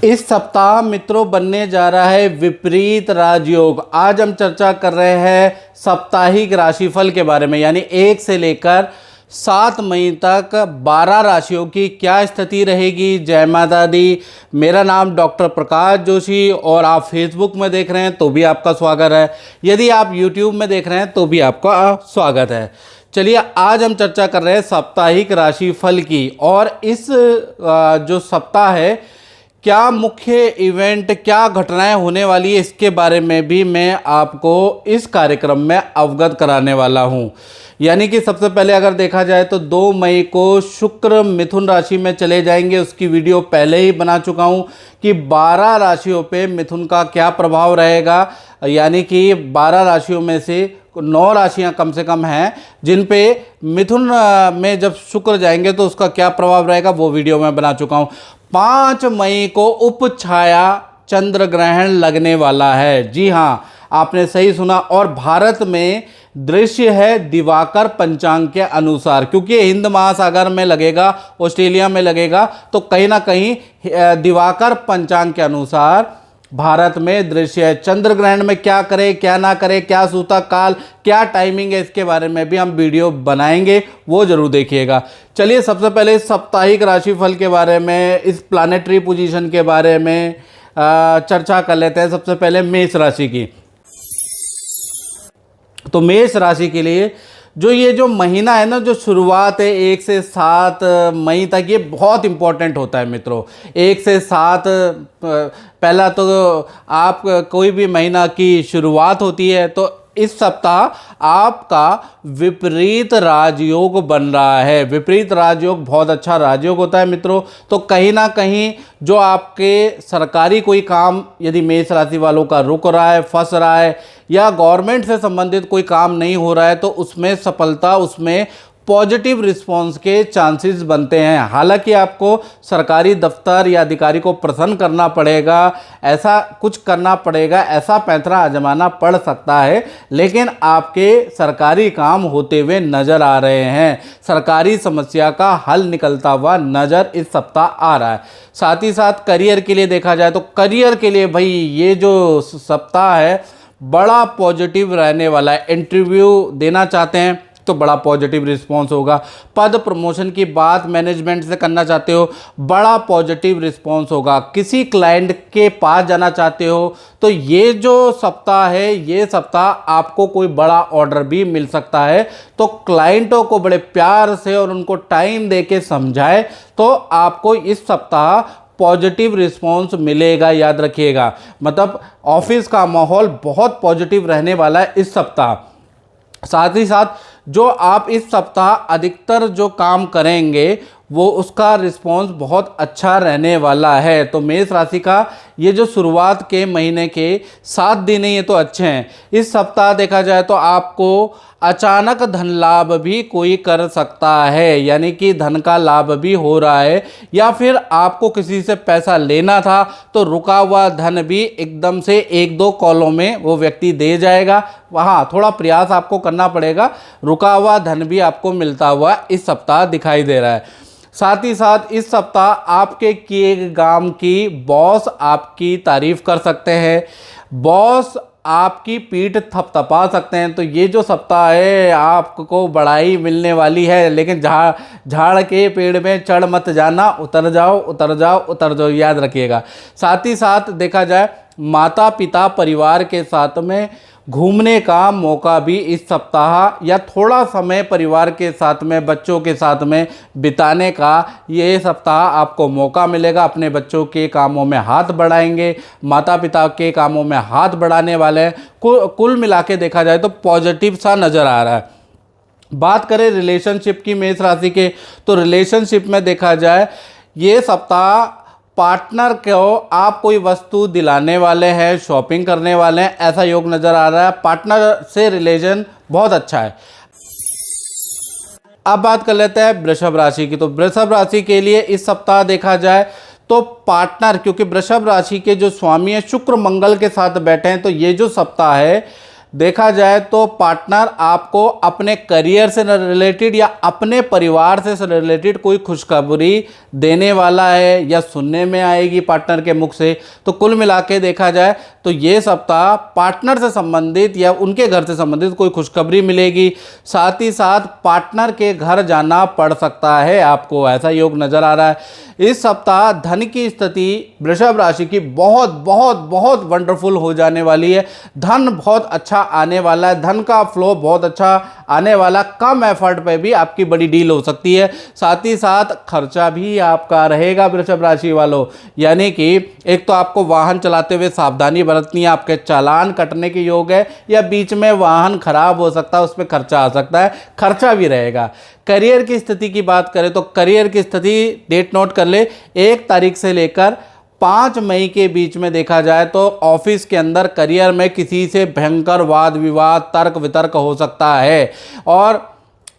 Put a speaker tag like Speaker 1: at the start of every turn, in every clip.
Speaker 1: इस सप्ताह मित्रों बनने जा रहा है विपरीत राजयोग। आज हम चर्चा कर रहे हैं साप्ताहिक राशिफल के बारे में, यानी 1 से लेकर 7 मई तक 12 राशियों की क्या स्थिति रहेगी। जय माता दी। मेरा नाम डॉक्टर प्रकाश जोशी और आप फेसबुक में देख रहे हैं तो भी आपका स्वागत है। यदि आप यूट्यूब में देख रहे हैं तो भी आपका स्वागत है। चलिए, आज हम चर्चा कर रहे हैं साप्ताहिक राशिफल की, और इस जो सप्ताह है क्या मुख्य इवेंट, क्या घटनाएं होने वाली है, इसके बारे में भी मैं आपको इस कार्यक्रम में अवगत कराने वाला हूं। यानी कि सबसे पहले अगर देखा जाए तो 2 मई को शुक्र मिथुन राशि में चले जाएंगे। उसकी वीडियो पहले ही बना चुका हूं कि 12 राशियों पे मिथुन का क्या प्रभाव रहेगा। यानी कि 12 राशियों में से 9 राशियां कम से कम हैं जिन पे मिथुन में जब शुक्र जाएंगे तो उसका क्या प्रभाव रहेगा, वो वीडियो मैं बना चुका हूं। 5 मई को उपछाया चंद्र ग्रहण लगने वाला है। जी हाँ, आपने सही सुना। और भारत में दृश्य है दिवाकर पंचांग के अनुसार, क्योंकि हिंद महासागर में लगेगा, ऑस्ट्रेलिया में लगेगा, तो कहीं ना कहीं दिवाकर पंचांग के अनुसार भारत में दृश्य है। चंद्र ग्रहण में क्या करे क्या ना करे, क्या सूतक काल, क्या टाइमिंग है, इसके बारे में भी हम वीडियो बनाएंगे, वो जरूर देखिएगा। चलिए, सबसे पहले साप्ताहिक राशिफल के बारे में, इस प्लानेटरी पोजीशन के बारे में चर्चा कर लेते हैं। सबसे पहले मेष राशि की। तो मेष राशि के लिए जो महीना है ना, जो शुरुआत है 1 से 7 मई तक, ये बहुत इंपॉर्टेंट होता है मित्रों। 1 से 7 पहला तो आप कोई भी महीना की शुरुआत होती है, तो इस सप्ताह आपका विपरीत राजयोग बन रहा है। विपरीत राजयोग बहुत अच्छा राजयोग होता है मित्रों। तो कहीं ना कहीं जो आपके सरकारी कोई काम यदि मेष राशि वालों का रुक रहा है, फंस रहा है, या गवर्नमेंट से संबंधित कोई काम नहीं हो रहा है, तो उसमें सफलता, उसमें पॉजिटिव रिस्पांस के चांसेस बनते हैं। हालांकि आपको सरकारी दफ्तर या अधिकारी को प्रसन्न करना पड़ेगा, ऐसा कुछ करना पड़ेगा, ऐसा पैंतरा आजमाना पड़ सकता है, लेकिन आपके सरकारी काम होते हुए नज़र आ रहे हैं। सरकारी समस्या का हल निकलता हुआ नज़र इस सप्ताह आ रहा है। साथ ही साथ करियर के लिए देखा जाए तो करियर के लिए भाई ये जो सप्ताह है बड़ा पॉजिटिव रहने वाला है। इंटरव्यू देना चाहते हैं तो बड़ा पॉजिटिव रिस्पांस होगा। पद प्रमोशन की बात मैनेजमेंट से करना चाहते हो, बड़ा पॉजिटिव रिस्पांस होगा। किसी क्लाइंट के पास जाना चाहते हो तो ये जो सप्ताह है, ये सप्ताह आपको कोई बड़ा ऑर्डर भी मिल सकता है। तो क्लाइंटों को बड़े प्यार से और उनको टाइम दे के समझाए तो आपको इस सप्ताह पॉजिटिव रिस्पांस मिलेगा। याद रखिएगा, मतलब ऑफिस का माहौल बहुत पॉजिटिव रहने वाला है इस सप्ताह। साथ ही साथ जो आप इस सप्ताह अधिकतर जो काम करेंगे वो उसका रिस्पॉन्स बहुत अच्छा रहने वाला है। तो मेष राशि का ये जो शुरुआत के महीने के 7 दिन है, ये तो अच्छे हैं। इस सप्ताह देखा जाए तो आपको अचानक धन लाभ भी कोई कर सकता है, यानी कि धन का लाभ भी हो रहा है, या फिर आपको किसी से पैसा लेना था तो रुका हुआ धन भी एकदम से 1-2 कॉलों में वो व्यक्ति दे जाएगा। वहाँ थोड़ा प्रयास आपको करना पड़ेगा, रुका हुआ धन भी आपको मिलता हुआ इस सप्ताह दिखाई दे रहा है। साथ ही साथ इस सप्ताह आपके किए काम की बॉस आपकी तारीफ कर सकते हैं, बॉस आपकी पीठ थपथपा सकते हैं। तो ये जो सप्ताह है आपको बड़ाई मिलने वाली है, लेकिन झाड़ के पेड़ में चढ़ मत जाना, उतर जाओ उतर जाओ उतर जाओ, याद रखिएगा। साथ ही साथ देखा जाए माता पिता परिवार के साथ में घूमने का मौका भी इस सप्ताह, या थोड़ा समय परिवार के साथ में, बच्चों के साथ में बिताने का ये सप्ताह आपको मौका मिलेगा। अपने बच्चों के कामों में हाथ बढ़ाएंगे, माता पिता के कामों में हाथ बढ़ाने वाले हैं। कुल मिला के देखा जाए तो पॉजिटिव सा नज़र आ रहा है। बात करें रिलेशनशिप की मेष राशि के, तो रिलेशनशिप में देखा जाए ये सप्ताह पार्टनर को आप कोई वस्तु दिलाने वाले हैं, शॉपिंग करने वाले हैं, ऐसा योग नज़र आ रहा है। पार्टनर से रिलेशन बहुत अच्छा है। अब बात कर लेते हैं वृषभ राशि की। तो वृषभ राशि के लिए इस सप्ताह देखा जाए तो पार्टनर, क्योंकि वृषभ राशि के जो स्वामी है शुक्र मंगल के साथ बैठे हैं, तो ये जो सप्ताह है देखा जाए तो पार्टनर आपको अपने करियर से रिलेटेड या अपने परिवार से रिलेटेड कोई खुशखबरी देने वाला है या सुनने में आएगी पार्टनर के मुख से। तो कुल मिला के देखा जाए तो ये सप्ताह पार्टनर से संबंधित या उनके घर से संबंधित कोई खुशखबरी मिलेगी। साथ ही साथ पार्टनर के घर जाना पड़ सकता है आपको, ऐसा योग नज़र आ रहा है। इस सप्ताह धन की स्थिति वृषभ राशि की बहुत बहुत बहुत वंडरफुल हो जाने वाली है। धन बहुत अच्छा आने वाला है, धन का फ्लो बहुत अच्छा आने वाला, कम एफर्ट पे भी आपकी बड़ी डील हो सकती है। साथ ही साथ खर्चा भी आपका रहेगा वृषभ राशि वालों, यानी कि एक तो आपको वाहन चलाते हुए सावधानी बरतनी है, आपके चालान कटने के योग है या बीच में वाहन खराब हो सकता है, उस पर खर्चा आ सकता है, खर्चा भी रहेगा। करियर की स्थिति की बात करें तो करियर की स्थिति डेट नोट कर ले, 1 तारीख से लेकर 5 मई के बीच में देखा जाए तो ऑफिस के अंदर करियर में किसी से भयंकर वाद विवाद तर्क वितर्क हो सकता है और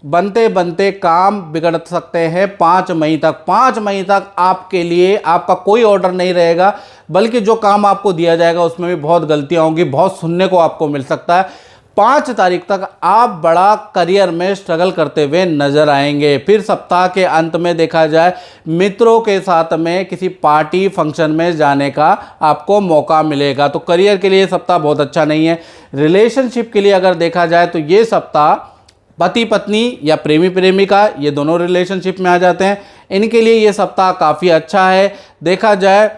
Speaker 1: बनते बनते काम बिगड़ सकते हैं 5 मई तक। 5 मई तक आपके लिए आपका कोई ऑर्डर नहीं रहेगा, बल्कि जो काम आपको दिया जाएगा उसमें भी बहुत गलतियां होंगी, बहुत सुनने को आपको मिल सकता है। 5 तारीख तक आप बड़ा करियर में स्ट्रगल करते हुए नजर आएंगे। फिर सप्ताह के अंत में देखा जाए मित्रों के साथ में किसी पार्टी फंक्शन में जाने का आपको मौका मिलेगा। तो करियर के लिए सप्ताह बहुत अच्छा नहीं है। रिलेशनशिप के लिए अगर देखा जाए तो ये सप्ताह पति पत्नी या प्रेमी प्रेमिका ये दोनों रिलेशनशिप में आ जाते हैं, इनके लिए ये सप्ताह काफ़ी अच्छा है। देखा जाए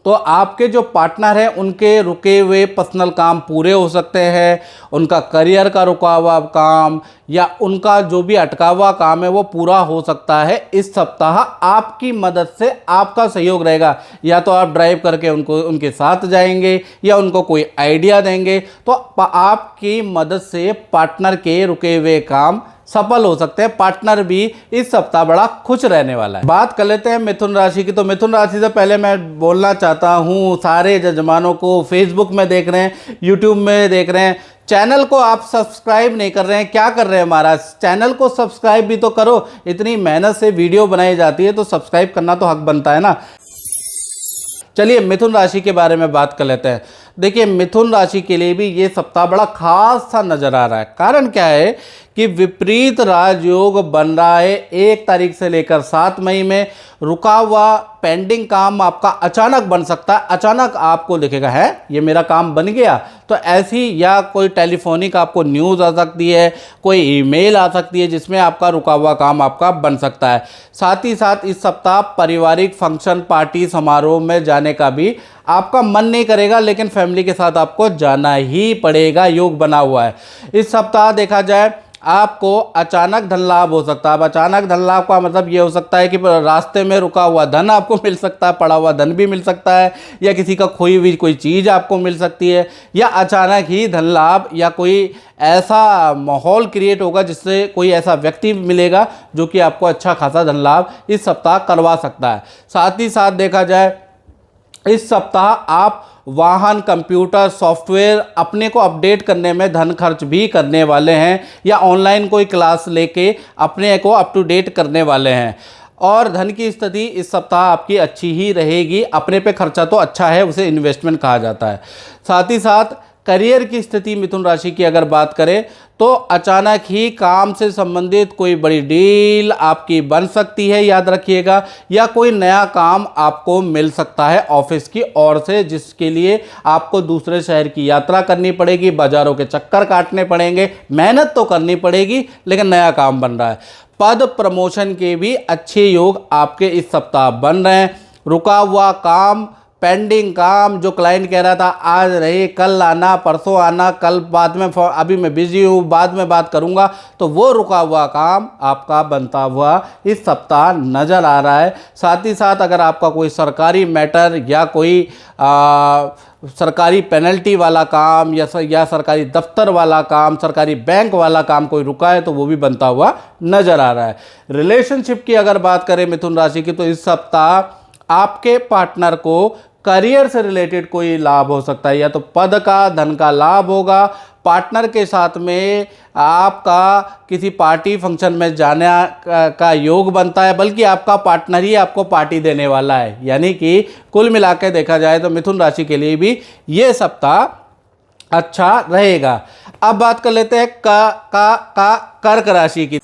Speaker 1: तो आपके जो पार्टनर हैं उनके रुके हुए पर्सनल काम पूरे हो सकते हैं, उनका करियर का रुका हुआ काम या उनका जो भी अटका हुआ काम है वो पूरा हो सकता है। इस सप्ताह आपकी मदद से आपका सहयोग रहेगा, या तो आप ड्राइव करके उनके साथ जाएंगे या उनको कोई आइडिया देंगे, तो आपकी मदद से पार्टनर के रुके हुए काम सफल हो सकते हैं। पार्टनर भी इस सप्ताह बड़ा खुश रहने वाला है। बात कर लेते हैं मिथुन राशि की। तो मिथुन राशि से पहले मैं बोलना चाहता हूँ सारे जजमानों को, फेसबुक में देख रहे हैं, यूट्यूब में देख रहे हैं, चैनल को आप सब्सक्राइब नहीं कर रहे हैं, क्या कर रहे हैं महाराज? चैनल को सब्सक्राइब भी तो करो, इतनी मेहनत से वीडियो बनाई जाती है तो सब्सक्राइब करना तो हक बनता है ना। चलिए मिथुन राशि के बारे में बात कर लेते हैं। देखिए मिथुन राशि के लिए भी ये सप्ताह बड़ा खास सा नजर आ रहा है। कारण क्या है कि विपरीत राजयोग बन रहा है 1 तारीख से लेकर 7 मई में। रुका हुआ पेंडिंग काम आपका अचानक बन सकता है, अचानक आपको दिखेगा है ये मेरा काम बन गया। तो ऐसी या कोई टेलीफोनिक आपको न्यूज़ आ सकती है, कोई ईमेल आ सकती है जिसमें आपका रुका हुआ काम आपका बन सकता है। साथ ही साथ इस सप्ताह पारिवारिक फंक्शन पार्टी समारोह में जाने का भी आपका मन नहीं करेगा, लेकिन फैमिली के साथ आपको जाना ही पड़ेगा, योग बना हुआ है। इस सप्ताह देखा जाए आपको अचानक धन लाभ हो सकता है। अब अचानक धन लाभ का मतलब ये हो सकता है कि रास्ते में रुका हुआ धन आपको मिल सकता है, पड़ा हुआ धन भी मिल सकता है, या किसी का खोई हुई कोई चीज़ आपको मिल सकती है, या अचानक ही धन लाभ या कोई ऐसा माहौल क्रिएट होगा जिससे कोई ऐसा व्यक्ति मिलेगा जो कि आपको अच्छा खासा धन लाभ इस सप्ताह करवा सकता है। साथ ही साथ देखा जाए इस सप्ताह आप वाहन, कंप्यूटर, सॉफ्टवेयर अपने को अपडेट करने में धन खर्च भी करने वाले हैं, या ऑनलाइन कोई क्लास लेके अपने को अप टू डेट करने वाले हैं। और धन की स्थिति इस सप्ताह आपकी अच्छी ही रहेगी। अपने पे खर्चा तो अच्छा है, उसे इन्वेस्टमेंट कहा जाता है। साथ ही साथ करियर की स्थिति मिथुन राशि की अगर बात करें तो अचानक ही काम से संबंधित कोई बड़ी डील आपकी बन सकती है, याद रखिएगा, या कोई नया काम आपको मिल सकता है ऑफिस की ओर से, जिसके लिए आपको दूसरे शहर की यात्रा करनी पड़ेगी, बाजारों के चक्कर काटने पड़ेंगे, मेहनत तो करनी पड़ेगी, लेकिन नया काम बन रहा है। पद प्रमोशन के भी अच्छे योग आपके इस सप्ताह बन रहे हैं। रुका हुआ काम, पेंडिंग काम, जो क्लाइंट कह रहा था आज रहे कल आना, परसों आना, कल बाद में, अभी मैं बिजी हूँ बाद में बात करूँगा, तो वो रुका हुआ काम आपका बनता हुआ इस सप्ताह नज़र आ रहा है। साथ ही साथ अगर आपका कोई सरकारी मैटर या कोई सरकारी पेनल्टी वाला काम या सरकारी दफ्तर वाला काम, सरकारी बैंक वाला काम कोई रुका है तो वो भी बनता हुआ नज़र आ रहा है। रिलेशनशिप की अगर बात करें मिथुन राशि की तो इस सप्ताह आपके पार्टनर को करियर से रिलेटेड कोई लाभ हो सकता है, या तो पद का, धन का लाभ होगा। पार्टनर के साथ में आपका किसी पार्टी फंक्शन में जाने का योग बनता है, बल्कि आपका पार्टनर ही आपको पार्टी देने वाला है। यानी कि कुल मिलाकर देखा जाए तो मिथुन राशि के लिए भी ये सप्ताह अच्छा रहेगा। अब बात कर लेते हैं कर्क राशि की।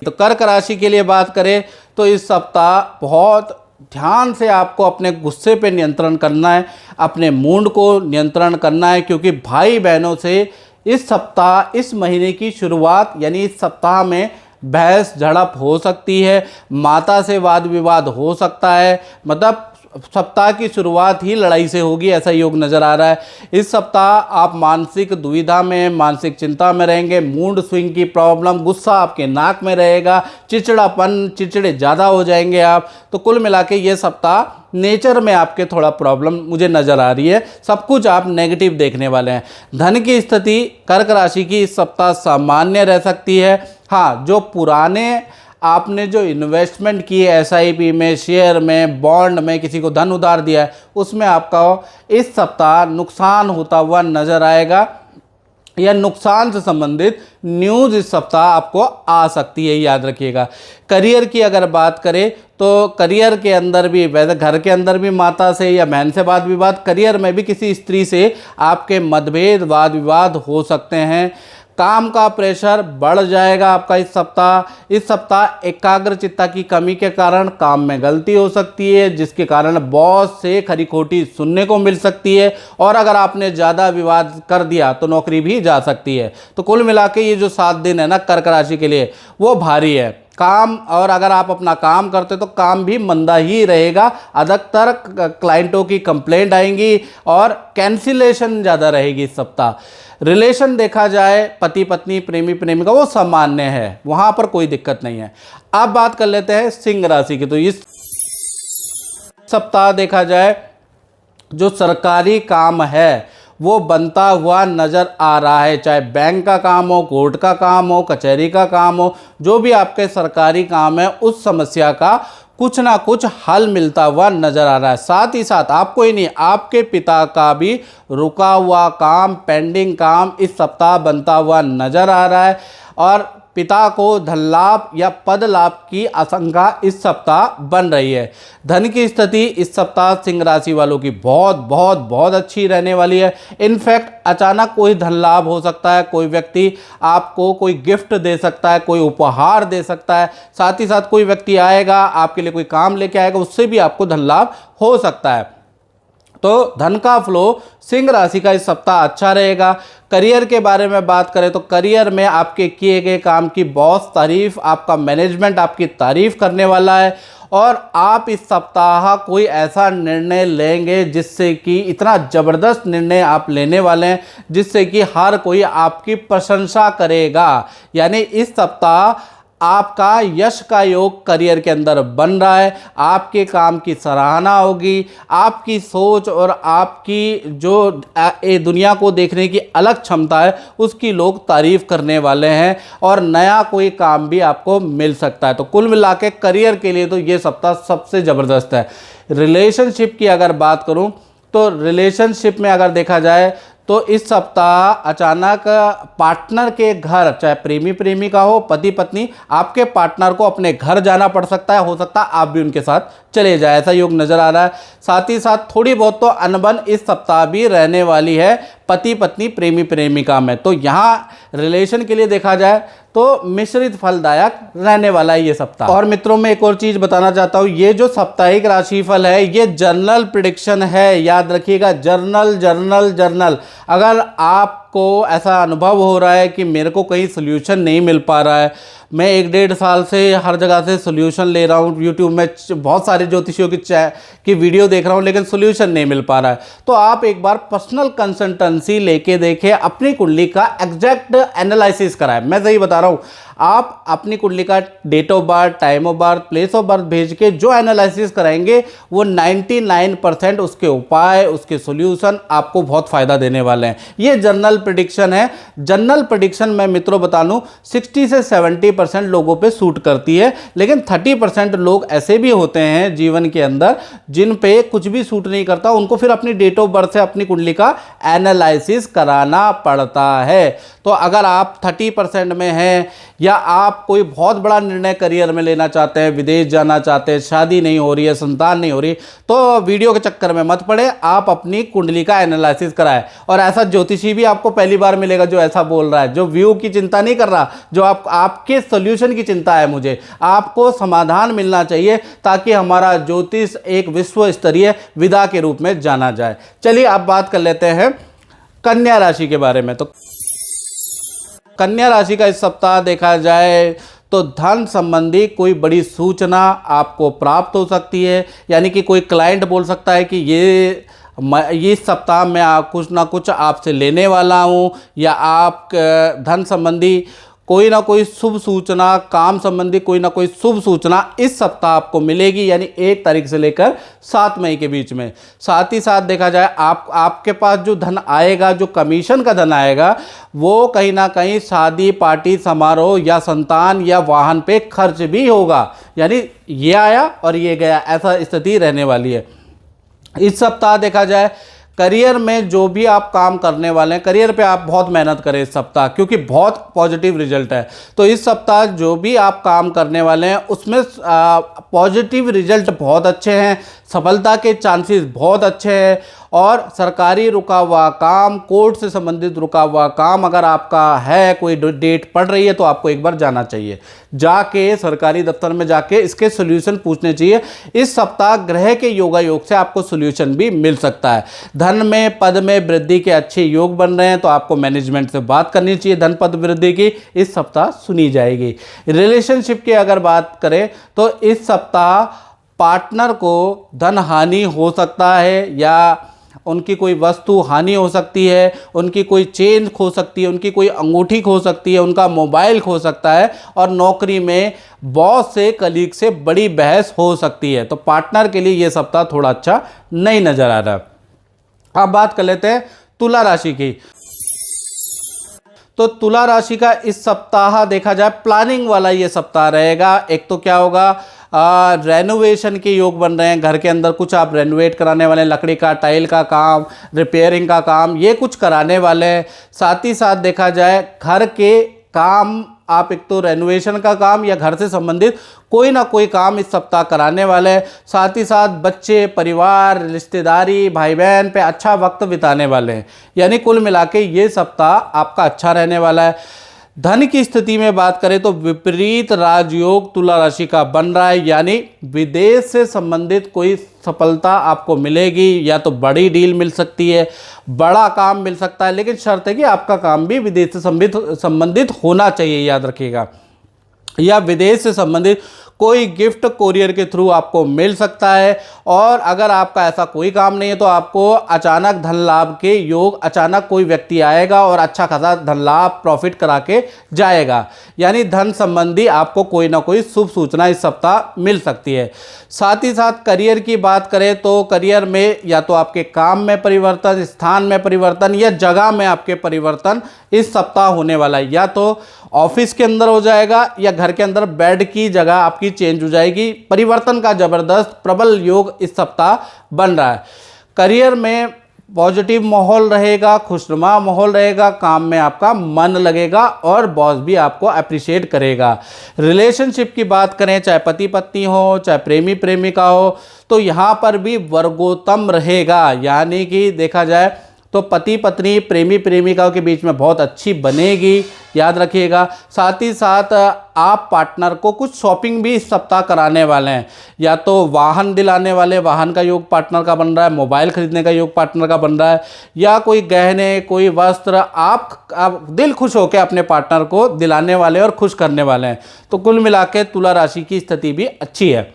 Speaker 1: तो कर्क राशि के लिए बात करें तो इस सप्ताह बहुत ध्यान से आपको अपने गुस्से पे नियंत्रण करना है, अपने मूड को नियंत्रण करना है, क्योंकि भाई बहनों से इस सप्ताह, इस महीने की शुरुआत यानी इस सप्ताह में बहस झड़प हो सकती है, माता से वाद विवाद हो सकता है। मतलब सप्ताह की शुरुआत ही लड़ाई से होगी, ऐसा योग नज़र आ रहा है। इस सप्ताह आप मानसिक दुविधा में, मानसिक चिंता में रहेंगे, मूड स्विंग की प्रॉब्लम, गुस्सा आपके नाक में रहेगा, चिड़चिड़ापन, चिड़चिड़े ज़्यादा हो जाएंगे आप। तो कुल मिला के ये सप्ताह नेचर में आपके थोड़ा प्रॉब्लम मुझे नज़र आ रही है, सब कुछ आप नेगेटिव देखने वाले हैं। धन की स्थिति कर्क राशि की इस सप्ताह सामान्य रह सकती है। हाँ, जो पुराने आपने जो इन्वेस्टमेंट की है एसआईपी में, शेयर में, बॉन्ड में, किसी को धन उधार दिया है, उसमें आपका इस सप्ताह नुकसान होता हुआ नज़र आएगा, या नुकसान से संबंधित न्यूज़ इस सप्ताह आपको आ सकती है, याद रखिएगा। करियर की अगर बात करें तो करियर के अंदर भी, वैसे घर के अंदर भी माता से या बहन से वाद विवाद, करियर में भी किसी स्त्री से आपके मतभेद, वाद विवाद हो सकते हैं। काम का प्रेशर बढ़ जाएगा आपका इस सप्ताह। इस सप्ताह एकाग्रचित्ता की कमी के कारण काम में गलती हो सकती है, जिसके कारण बॉस से खरी खोटी सुनने को मिल सकती है, और अगर आपने ज़्यादा विवाद कर दिया तो नौकरी भी जा सकती है। तो कुल मिला के ये जो 7 दिन है ना कर्क राशि के लिए, वो भारी है काम। और अगर आप अपना काम करते तो काम भी मंदा ही रहेगा, अधिकतर क्लाइंटों की कंप्लेंट आएंगी और कैंसिलेशन ज़्यादा रहेगी इस सप्ताह। रिलेशन देखा जाए पति पत्नी, प्रेमी प्रेमिका, वो सामान्य है, वहाँ पर कोई दिक्कत नहीं है। अब बात कर लेते हैं सिंह राशि की। तो इस सप्ताह देखा जाए जो सरकारी काम है वो बनता हुआ नज़र आ रहा है, चाहे बैंक का काम हो, कोर्ट का काम हो, कचहरी का काम हो, जो भी आपके सरकारी काम है उस समस्या का कुछ ना कुछ हल मिलता हुआ नज़र आ रहा है। साथ ही साथ आपको ही नहीं, आपके पिता का भी रुका हुआ काम, पेंडिंग काम इस सप्ताह बनता हुआ नज़र आ रहा है, और पिता को धन लाभ या पद लाभ की आशंका इस सप्ताह बन रही है। धन की स्थिति इस सप्ताह सिंह राशि वालों की बहुत बहुत बहुत अच्छी रहने वाली है। इनफैक्ट अचानक कोई धन लाभ हो सकता है, कोई व्यक्ति आपको कोई गिफ्ट दे सकता है, कोई उपहार दे सकता है, साथ ही साथ कोई व्यक्ति आएगा आपके लिए कोई काम लेके आएगा, उससे भी आपको धन लाभ हो सकता है। तो धन का फ्लो सिंह राशि का इस सप्ताह अच्छा रहेगा। करियर के बारे में बात करें तो करियर में आपके किए गए काम की बॉस तारीफ, आपका मैनेजमेंट आपकी तारीफ करने वाला है, और आप इस सप्ताह कोई ऐसा निर्णय लेंगे जिससे कि, इतना ज़बरदस्त निर्णय आप लेने वाले हैं जिससे कि हर कोई आपकी प्रशंसा करेगा। यानी इस सप्ताह आपका यश का योग करियर के अंदर बन रहा है, आपके काम की सराहना होगी, आपकी सोच और आपकी जो दुनिया को देखने की अलग क्षमता है उसकी लोग तारीफ करने वाले हैं, और नया कोई काम भी आपको मिल सकता है। तो कुल मिला के करियर के लिए तो ये सप्ताह सबसे ज़बरदस्त है। रिलेशनशिप की अगर बात करूं तो रिलेशनशिप में अगर देखा जाए तो इस सप्ताह अचानक पार्टनर के घर, चाहे प्रेमी प्रेमिका हो, पति पत्नी, आपके पार्टनर को अपने घर जाना पड़ सकता है, हो सकता है आप भी उनके साथ चले जाए, ऐसा योग नज़र आ रहा है। साथ ही साथ थोड़ी बहुत तो अनबन इस सप्ताह भी रहने वाली है पति पत्नी, प्रेमी प्रेमिका में। तो यहाँ रिलेशन के लिए देखा जाए तो मिश्रित फलदायक रहने वाला है ये सप्ताह। और मित्रों में एक और चीज़ बताना चाहता हूँ, ये जो साप्ताहिक राशिफल है ये जर्नल प्रेडिक्शन है, याद रखिएगा, जर्नल जर्नल जर्नल। अगर आपको ऐसा अनुभव हो रहा है कि मेरे को कहीं सोल्यूशन नहीं मिल पा रहा है, मैं 1-1.5 साल से हर जगह से सोल्यूशन ले रहा हूँ, यूट्यूब में बहुत सारे ज्योतिषियों की वीडियो देख रहा हूँ लेकिन सोल्यूशन नहीं मिल पा रहा है, तो आप एक बार पर्सनल कंसल्टेंसी लेके देखें, अपनी कुंडली का एग्जैक्ट एनालिसिस कराएं। मैं सही बता रहा हूँ, आप अपनी कुंडली का date of birth, time of birth, place of birth भेज के जो एनालिसिस कराएंगे वो 99% उसके उपाय, उसके सोल्यूशन आपको बहुत फ़ायदा देने वाले हैं। ये जनरल प्रेडिक्शन है। जनरल प्रेडिक्शन मैं मित्रों बता लूँ 60 से 70% लोगों पे सूट करती है, लेकिन 30% लोग ऐसे भी होते हैं जीवन के अंदर जिन पे कुछ भी सूट नहीं करता, उनको फिर अपनी डेट ऑफ बर्थ से अपनी कुंडली का एनालिसिस कराना पड़ता है। तो अगर आप 30% में हैं या आप कोई बहुत बड़ा निर्णय करियर में लेना चाहते हैं, विदेश जाना चाहते हैं, शादी नहीं हो रही है, संतान नहीं हो रही, तो वीडियो के चक्कर में मत पड़े, आप अपनी कुंडली का एनालिसिस कराएं। और ऐसा ज्योतिषी भी आपको पहली बार मिलेगा जो ऐसा बोल रहा है, जो व्यू की चिंता नहीं कर रहा, जो आपके सोल्यूशन की चिंता है। मुझे आपको समाधान मिलना चाहिए ताकि हमारा ज्योतिष एक विश्व स्तरीय विधा के रूप में जाना जाए। चलिए अब बात कर लेते हैं कन्या राशि के बारे में। तो कन्या राशि का इस सप्ताह देखा जाए तो धन संबंधी कोई बड़ी सूचना आपको प्राप्त हो सकती है, यानी कि कोई क्लाइंट बोल सकता है कि ये इस सप्ताह में कुछ ना कुछ आपसे लेने वाला हूँ, या आप धन संबंधी कोई ना कोई शुभ सूचना, काम संबंधी कोई ना कोई शुभ सूचना इस सप्ताह आपको मिलेगी, यानी 1 तारीख से लेकर 7 मई के बीच में। साथ ही साथ देखा जाए आपके पास जो धन आएगा, जो कमीशन का धन आएगा, वो कहीं ना कहीं शादी, पार्टी, समारोह या संतान या वाहन पे खर्च भी होगा, यानी ये आया और ये गया, ऐसा स्थिति रहने वाली है। इस सप्ताह देखा जाए करियर में जो भी आप काम करने वाले हैं, करियर पे आप बहुत मेहनत करें इस सप्ताह, क्योंकि बहुत पॉजिटिव रिजल्ट है। तो इस सप्ताह जो भी आप काम करने वाले हैं उसमें पॉजिटिव रिजल्ट बहुत अच्छे हैं, सफलता के चांसेस बहुत अच्छे हैं। और सरकारी रुका हुआ काम, कोर्ट से संबंधित रुका हुआ काम अगर आपका है, कोई डेट पड़ रही है, तो आपको एक बार जाना चाहिए, जाके सरकारी दफ्तर में जाके इसके सोल्यूशन पूछने चाहिए। इस सप्ताह ग्रह के योगा योग से आपको सोल्यूशन भी मिल सकता है। धन में, पद में वृद्धि के अच्छे योग बन रहे हैं, तो आपको मैनेजमेंट से बात करनी चाहिए, धन पद वृद्धि की इस सप्ताह सुनी जाएगी। रिलेशनशिप की अगर बात करें तो इस सप्ताह पार्टनर को धन हानि हो सकता है, या उनकी कोई वस्तु हानि हो सकती है, उनकी कोई चेन खो सकती है, उनकी कोई अंगूठी खो सकती है, उनका मोबाइल खो सकता है, और नौकरी में बॉस से, कलीग से बड़ी बहस हो सकती है। तो पार्टनर के लिए ये सप्ताह थोड़ा अच्छा नहीं नजर आ रहा। अब बात कर लेते हैं तुला राशि की। तो तुला राशि का इस सप्ताह देखा जाए प्लानिंग वाला ये सप्ताह रहेगा। एक तो क्या होगा, रेनोवेशन के योग बन रहे हैं, घर के अंदर कुछ आप रेनोवेट कराने वाले हैं, लकड़ी का, टाइल का काम, रिपेयरिंग का काम, ये कुछ कराने वाले हैं। साथ ही साथ देखा जाए घर के काम, आप एक तो रेनोवेशन का काम या घर से संबंधित कोई ना कोई काम इस सप्ताह कराने वाले हैं। साथ ही साथ बच्चे, परिवार, रिश्तेदारी, भाई बहन पे अच्छा वक्त बिताने वाले हैं, यानी कुल मिला के ये सप्ताह आपका अच्छा रहने वाला है। धन की स्थिति में बात करें तो विपरीत राजयोग तुला राशि का बन रहा है, यानी विदेश से संबंधित कोई सफलता आपको मिलेगी, या तो बड़ी डील मिल सकती है, बड़ा काम मिल सकता है, लेकिन शर्त है कि आपका काम भी विदेश से संबंधित होना चाहिए, याद रखिएगा। या विदेश से संबंधित कोई गिफ्ट कोरियर के थ्रू आपको मिल सकता है। और अगर आपका ऐसा कोई काम नहीं है तो आपको अचानक धन लाभ के योग, अचानक कोई व्यक्ति आएगा और अच्छा खासा धन लाभ, प्रॉफिट करा के जाएगा, यानी धन संबंधी आपको कोई ना कोई शुभ सूचना इस सप्ताह मिल सकती है। साथ ही साथ करियर की बात करें तो करियर में या तो आपके काम में परिवर्तन, स्थान में परिवर्तन, या जगह में आपके परिवर्तन इस सप्ताह होने वाला है। या तो ऑफिस के अंदर हो जाएगा या घर के अंदर बेड की जगह आपकी चेंज हो जाएगी। परिवर्तन का जबरदस्त प्रबल योग इस सप्ताह बन रहा है। करियर में पॉजिटिव माहौल रहेगा, खुशनुमा माहौल रहेगा, काम में आपका मन लगेगा और बॉस भी आपको अप्रिशिएट करेगा। रिलेशनशिप की बात करें, चाहे पति पत्नी हो, चाहे प्रेमी प्रेमिका हो, तो यहाँ पर भी वर्गोत्तम रहेगा, यानी कि देखा जाए तो पति पत्नी, प्रेमी प्रेमिकाओं के बीच में बहुत अच्छी बनेगी, याद रखिएगा। साथ ही साथ आप पार्टनर को कुछ शॉपिंग भी इस सप्ताह कराने वाले हैं, या तो वाहन दिलाने वाले, वाहन का योग पार्टनर का बन रहा है, मोबाइल खरीदने का योग पार्टनर का बन रहा है, या कोई गहने, कोई वस्त्र आप दिल खुश होकर अपने पार्टनर को दिलाने वाले और खुश करने वाले हैं। तो कुल मिला के तुला राशि की स्थिति भी अच्छी है।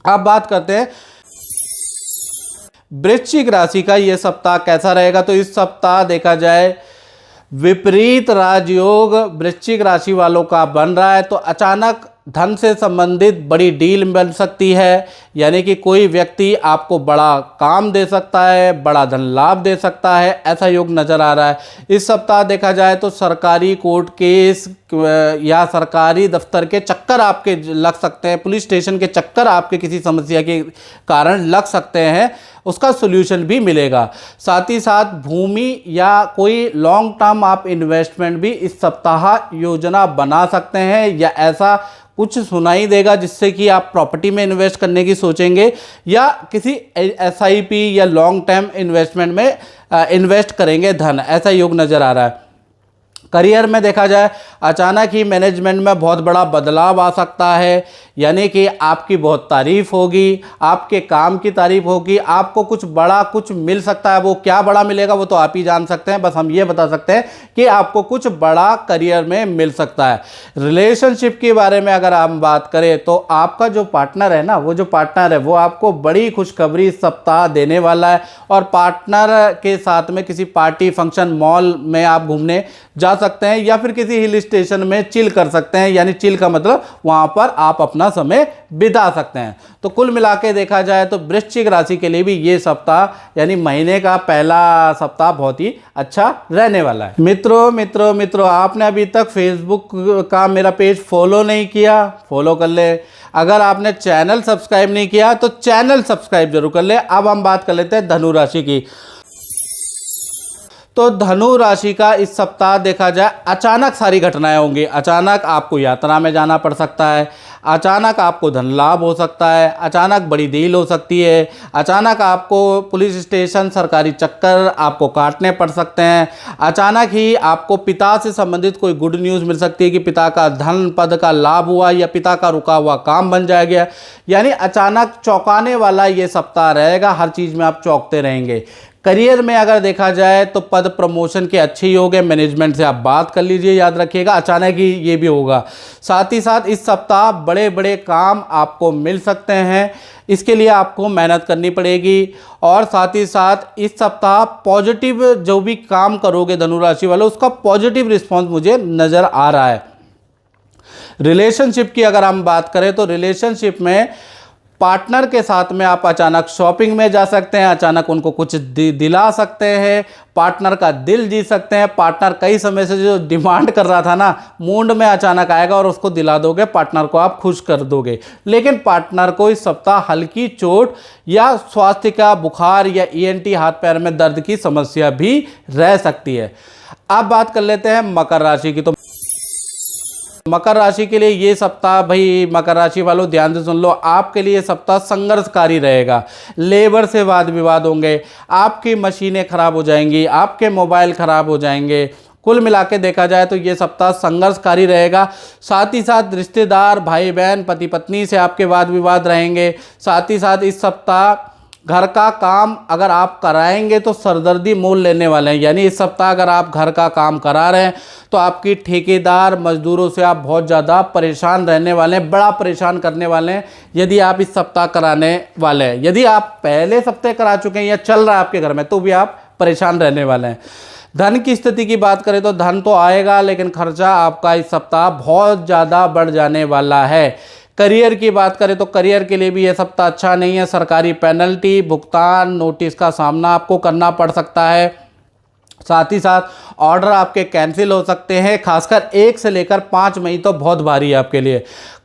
Speaker 1: अब बात करते हैं वृश्चिक राशि का ये सप्ताह कैसा रहेगा। तो इस सप्ताह देखा जाए विपरीत राजयोग वृश्चिक राशि वालों का बन रहा है, तो अचानक धन से संबंधित बड़ी डील बन सकती है, यानी कि कोई व्यक्ति आपको बड़ा काम दे सकता है, बड़ा धन लाभ दे सकता है, ऐसा योग नज़र आ रहा है। इस सप्ताह देखा जाए तो सरकारी कोर्ट केस या सरकारी दफ्तर के चक्कर आपके लग सकते हैं, पुलिस स्टेशन के चक्कर आपके किसी समस्या के कारण लग सकते हैं, उसका सोल्यूशन भी मिलेगा। साथ ही साथ भूमि या कोई लॉन्ग टर्म आप इन्वेस्टमेंट भी इस सप्ताह योजना बना सकते हैं, या ऐसा कुछ सुनाई देगा जिससे कि आप प्रॉपर्टी में इन्वेस्ट करने की सोचेंगे या किसी एसआईपी या लॉन्ग टर्म इन्वेस्टमेंट में इन्वेस्ट करेंगे धन, ऐसा योग नज़र आ रहा है। करियर में देखा जाए अचानक ही मैनेजमेंट में बहुत बड़ा बदलाव आ सकता है, यानी कि आपकी बहुत तारीफ़ होगी, आपके काम की तारीफ़ होगी, आपको कुछ बड़ा कुछ मिल सकता है। वो क्या बड़ा मिलेगा वो तो आप ही जान सकते हैं, बस हम ये बता सकते हैं कि आपको कुछ बड़ा करियर में मिल सकता है। रिलेशनशिप के बारे में अगर हम बात करें तो आपका जो पार्टनर है ना, वो जो पार्टनर है वो आपको बड़ी खुशखबरी इस सप्ताह देने वाला है, और पार्टनर के साथ में किसी पार्टी फंक्शन मॉल में आप घूमने जा सकते हैं या फिर किसी हिल स्टेशन में चिल कर सकते हैं, यानी चिल का मतलब वहां पर आप अपना समय बिता सकते हैं। तो कुल मिला के देखा जाए तो वृश्चिक राशि के लिए भी ये सप्ताह यानी महीने का पहला सप्ताह बहुत ही अच्छा रहने वाला है। मित्रों आपने अभी तक फेसबुक का मेरा पेज फॉलो नहीं किया, फॉलो कर ले। अगर आपने चैनल सब्सक्राइब नहीं किया तो चैनल सब्सक्राइब जरूर कर ले। अब हम बात कर लेते हैं धनु राशि की। तो धनु राशि का इस सप्ताह देखा जाए अचानक सारी घटनाएं होंगी। अचानक आपको यात्रा में जाना पड़ सकता है, अचानक आपको धन लाभ हो सकता है, अचानक बड़ी डील हो सकती है, अचानक आपको पुलिस स्टेशन सरकारी चक्कर आपको काटने पड़ सकते हैं, अचानक ही आपको पिता से संबंधित कोई गुड न्यूज़ मिल सकती है कि पिता का धन पद का लाभ हुआ या पिता का रुका हुआ काम बन जाएगा। यानी अचानक चौंकाने वाला ये सप्ताह रहेगा, हर चीज़ में आप चौंकते रहेंगे। करियर में अगर देखा जाए तो पद प्रमोशन के अच्छे योग है, मैनेजमेंट से आप बात कर लीजिए, याद रखिएगा अचानक ही ये भी होगा। साथ ही साथ इस सप्ताह बड़े बड़े काम आपको मिल सकते हैं, इसके लिए आपको मेहनत करनी पड़ेगी। और साथ ही साथ इस सप्ताह पॉजिटिव जो भी काम करोगे धनु राशि वालों, उसका पॉजिटिव रिस्पॉन्स मुझे नज़र आ रहा है। रिलेशनशिप की अगर हम बात करें तो रिलेशनशिप में पार्टनर के साथ में आप अचानक शॉपिंग में जा सकते हैं, अचानक उनको कुछ दिला सकते हैं, पार्टनर का दिल जीत सकते हैं। पार्टनर कई समय से जो डिमांड कर रहा था ना, मूड में अचानक आएगा और उसको दिला दोगे, पार्टनर को आप खुश कर दोगे। लेकिन पार्टनर को इस सप्ताह हल्की चोट या स्वास्थ्य का बुखार या ENT हाथ पैर में दर्द की समस्या भी रह सकती है। अब बात कर लेते हैं मकर राशि की। तो मकर राशि के लिए ये सप्ताह, भाई मकर राशि वालों ध्यान से सुन लो, आपके लिए सप्ताह संघर्षकारी रहेगा। लेबर से वाद विवाद होंगे, आपकी मशीनें खराब हो जाएंगी, आपके मोबाइल खराब हो जाएंगे। कुल मिला के देखा जाए तो ये सप्ताह संघर्षकारी रहेगा। साथ ही साथ रिश्तेदार, भाई बहन, पति पत्नी से आपके वाद विवाद रहेंगे। साथ ही साथ इस सप्ताह घर का काम अगर आप कराएंगे तो सरदर्दी मोल लेने वाले हैं। यानी इस सप्ताह अगर आप घर का काम करा रहे हैं तो आपकी ठेकेदार मजदूरों से आप बहुत ज़्यादा परेशान रहने वाले हैं, बड़ा परेशान करने वाले हैं यदि आप इस सप्ताह कराने वाले हैं। यदि आप पहले सप्ताह करा चुके हैं या चल रहा है आपके घर में तो भी आप परेशान रहने वाले हैं। धन की स्थिति की बात करें तो धन तो आएगा, लेकिन खर्चा आपका इस सप्ताह बहुत ज़्यादा बढ़ जाने वाला है। करियर की बात करें तो करियर के लिए भी यह सप्ताह अच्छा नहीं है। सरकारी पेनल्टी, भुगतान, नोटिस का सामना आपको करना पड़ सकता है। साथ ही साथ ऑर्डर आपके कैंसिल हो सकते हैं। खासकर 1 से लेकर 5 मई तो बहुत भारी है आपके लिए।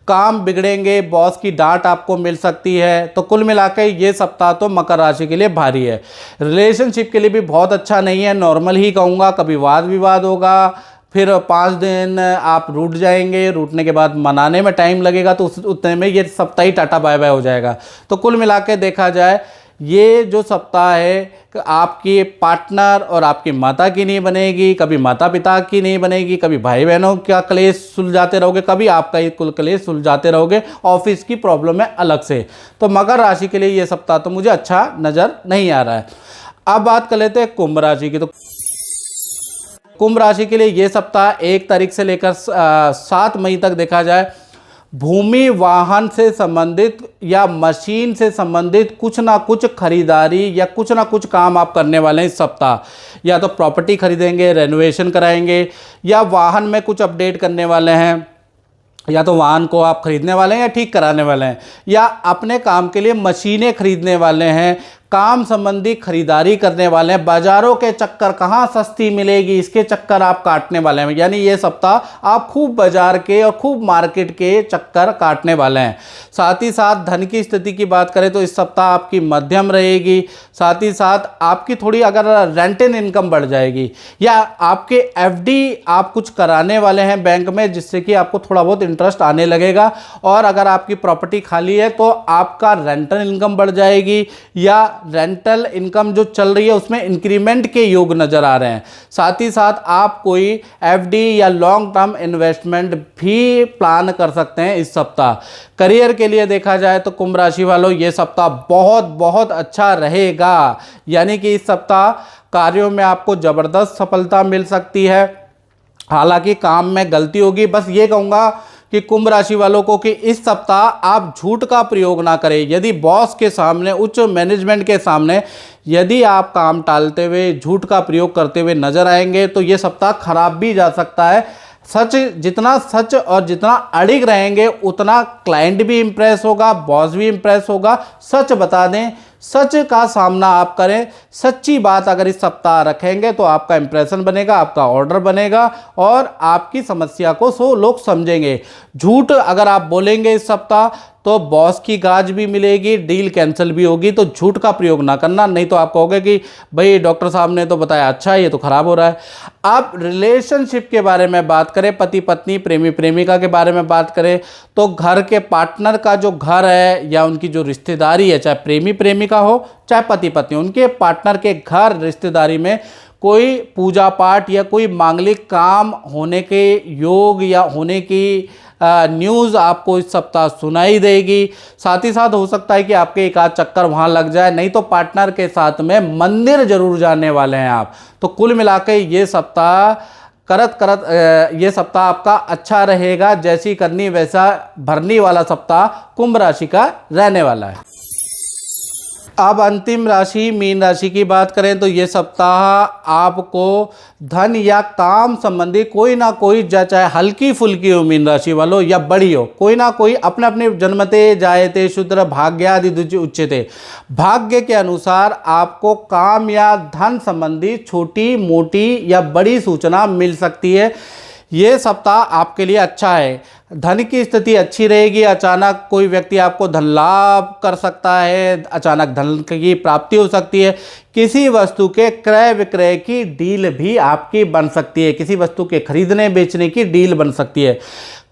Speaker 1: काम बिगड़ेंगे, बॉस की डांट आपको मिल सकती है। तो कुल मिलाकर ये सप्ताह तो मकर राशि के लिए भारी है। रिलेशनशिप के लिए भी बहुत अच्छा नहीं है, नॉर्मल ही कहूँगा। कभी वाद विवाद होगा, फिर 5 दिन आप रूठ जाएंगे, रूठने के बाद मनाने में टाइम लगेगा, तो उतने में ये सप्ताह ही टाटा बाय बाय हो जाएगा। तो कुल मिला के देखा जाए ये जो सप्ताह है आपके पार्टनर और आपकी माता की नहीं बनेगी, कभी माता पिता की नहीं बनेगी, कभी भाई बहनों का क्लेश सुलझाते रहोगे, कभी आपका ही कुल क्लेश सुलझाते रहोगे, ऑफिस की प्रॉब्लम है अलग से। तो मकर राशि के लिए ये सप्ताह तो मुझे अच्छा नज़र नहीं आ रहा है। अब बात कर लेते हैं कुंभ राशि की। तो कुंभ राशि के लिए ये सप्ताह 1 तारीख से लेकर 7 मई तक देखा जाए भूमि, वाहन से संबंधित या मशीन से संबंधित कुछ ना कुछ खरीदारी या कुछ ना कुछ काम आप करने वाले हैं इस सप्ताह। या तो प्रॉपर्टी खरीदेंगे, रेनोवेशन कराएंगे, या वाहन में कुछ अपडेट करने वाले हैं, या तो वाहन को आप खरीदने वाले हैं या ठीक कराने वाले हैं, या अपने काम के लिए मशीनें खरीदने वाले हैं, काम संबंधी खरीदारी करने वाले हैं, बाजारों के चक्कर कहाँ सस्ती मिलेगी इसके चक्कर आप काटने वाले हैं। यानी ये सप्ताह आप खूब बाजार के और खूब मार्केट के चक्कर काटने वाले हैं। साथ ही साथ धन की स्थिति की बात करें तो इस सप्ताह आपकी मध्यम रहेगी। साथ ही साथ आपकी थोड़ी अगर रेंटल इनकम बढ़ जाएगी, या आपके एफडी आप कुछ कराने वाले हैं बैंक में जिससे कि आपको थोड़ा बहुत इंटरेस्ट आने लगेगा, और अगर आपकी प्रॉपर्टी खाली है तो आपका रेंटल इनकम बढ़ जाएगी, या रेंटल इनकम जो चल रही है उसमें इंक्रीमेंट के योग नजर आ रहे हैं। साथ ही साथ आप कोई एफडी या लॉन्ग टर्म इन्वेस्टमेंट भी प्लान कर सकते हैं इस सप्ताह। करियर के लिए देखा जाए तो कुंभ राशि वालों ये सप्ताह बहुत बहुत अच्छा रहेगा। यानी कि इस सप्ताह कार्यों में आपको जबरदस्त सफलता मिल सकती है। हालांकि काम में गलती होगी, बस ये कहूँगा कि कुंभ राशि वालों को कि इस सप्ताह आप झूठ का प्रयोग ना करें। यदि बॉस के सामने, उच्च मैनेजमेंट के सामने यदि आप काम टालते हुए, झूठ का प्रयोग करते हुए नजर आएंगे तो ये सप्ताह खराब भी जा सकता है। सच, जितना सच और जितना अड़िग रहेंगे उतना क्लाइंट भी इंप्रेस होगा, बॉस भी इंप्रेस होगा। सच बता दें, सच का सामना आप करें, सच्ची बात अगर इस सप्ताह रखेंगे तो आपका इंप्रेशन बनेगा, आपका ऑर्डर बनेगा और आपकी समस्या को लोग समझेंगे। झूठ अगर आप बोलेंगे इस सप्ताह तो बॉस की गाज भी मिलेगी, डील कैंसिल भी होगी। तो झूठ का प्रयोग ना करना, नहीं तो आप कहोगे कि भाई डॉक्टर साहब ने तो बताया अच्छा है, ये तो खराब हो रहा है। आप रिलेशनशिप के बारे में बात करें, पति पत्नी, प्रेमी प्रेमिका के बारे में बात करें तो घर के पार्टनर का जो घर है या उनकी जो रिश्तेदारी है, चाहे प्रेमी प्रेमिका हो चाहे पति पत्नी, उनके पार्टनर के घर रिश्तेदारी में कोई पूजा पाठ या कोई मांगलिक काम होने के योग या होने की न्यूज़ आपको इस सप्ताह सुनाई देगी। साथ ही साथ हो सकता है कि आपके एक आध चक्कर वहाँ लग जाए, नहीं तो पार्टनर के साथ में मंदिर जरूर जाने वाले हैं आप। तो कुल मिला के ये सप्ताह ये सप्ताह आपका अच्छा रहेगा। जैसी करनी वैसा भरनी वाला सप्ताह कुंभ राशि का रहने वाला है। अब अंतिम राशि मीन राशि की बात करें तो ये सप्ताह आपको धन या काम संबंधी कोई ना कोई, चाहे हल्की फुल्की हो मीन राशि वालों या बड़ी हो, कोई ना कोई अपने अपने जन्मते जायते शूद्र भाग्यादि उच्यते, भाग्य के अनुसार आपको काम या धन संबंधी छोटी मोटी या बड़ी सूचना मिल सकती है। ये सप्ताह आपके लिए अच्छा है। धन की स्थिति अच्छी रहेगी। अचानक कोई व्यक्ति आपको धन लाभ कर सकता है, अचानक धन की प्राप्ति हो सकती है। किसी वस्तु के क्रय विक्रय की डील भी आपकी बन सकती है, किसी वस्तु के खरीदने बेचने की डील बन सकती है।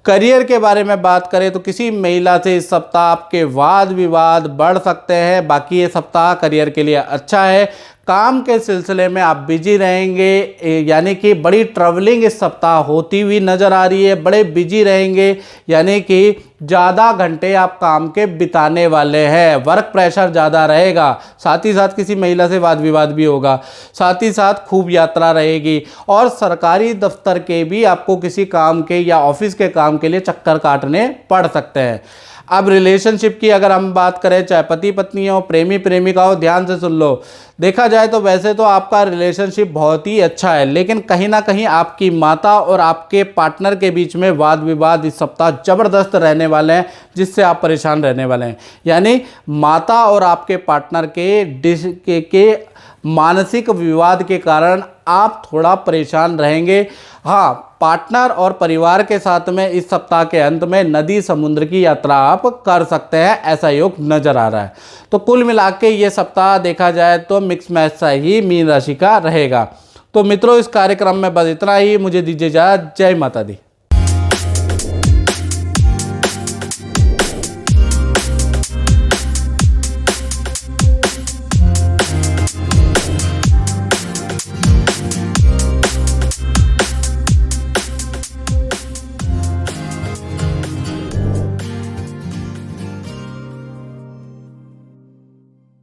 Speaker 1: करियर के बारे में बात करें तो किसी महिला से इस सप्ताह आपके वाद विवाद बढ़ सकते हैं। बाकी ये सप्ताह करियर के लिए अच्छा है। काम के सिलसिले में आप बिजी रहेंगे, यानी कि बड़ी ट्रैवलिंग इस सप्ताह होती हुई नज़र आ रही है। बड़े बिजी रहेंगे, यानी कि ज़्यादा घंटे आप काम के बिताने वाले हैं। वर्क प्रेशर ज़्यादा रहेगा। साथ ही साथ किसी महिला से वाद विवाद भी होगा। साथ ही साथ खूब यात्रा रहेगी और सरकारी दफ्तर के भी आपको किसी काम के या ऑफिस के काम के लिए चक्कर काटने पड़ सकते हैं। अब रिलेशनशिप की अगर हम बात करें, चाहे पति पत्नी हो, प्रेमी प्रेमिका हो, ध्यान से सुन लो। देखा जाए तो वैसे तो आपका रिलेशनशिप बहुत ही अच्छा है, लेकिन कहीं ना कहीं आपकी माता और आपके पार्टनर के बीच में वाद विवाद इस सप्ताह ज़बरदस्त रहने वाले हैं, जिससे आप परेशान रहने वाले हैं। यानी माता और आपके पार्टनर के मानसिक विवाद के कारण आप थोड़ा परेशान रहेंगे। हाँ, पार्टनर और परिवार के साथ में इस सप्ताह के अंत में नदी समुद्र की यात्रा आप कर सकते हैं, ऐसा योग नजर आ रहा है। तो कुल मिला के ये सप्ताह देखा जाए तो मिक्स मैच सा ही मीन राशि का रहेगा। तो मित्रों, इस कार्यक्रम में बस इतना ही। मुझे दीजिए इजाज़त। जय माता दी।